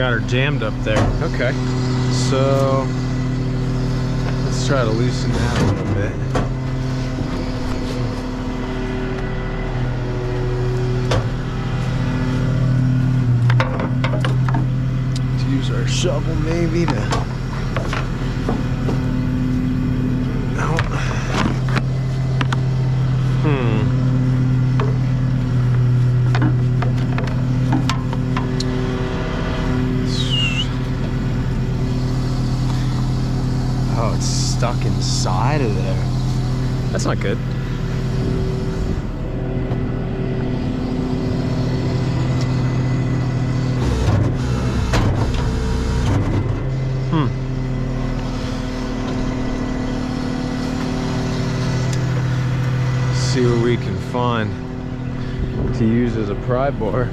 got her jammed up there. Okay. So let's try to loosen that a little bit. Let's use our shovel maybe to. No. Oh, it's stuck inside of there. That's not good. See what we can find to use as a pry bar.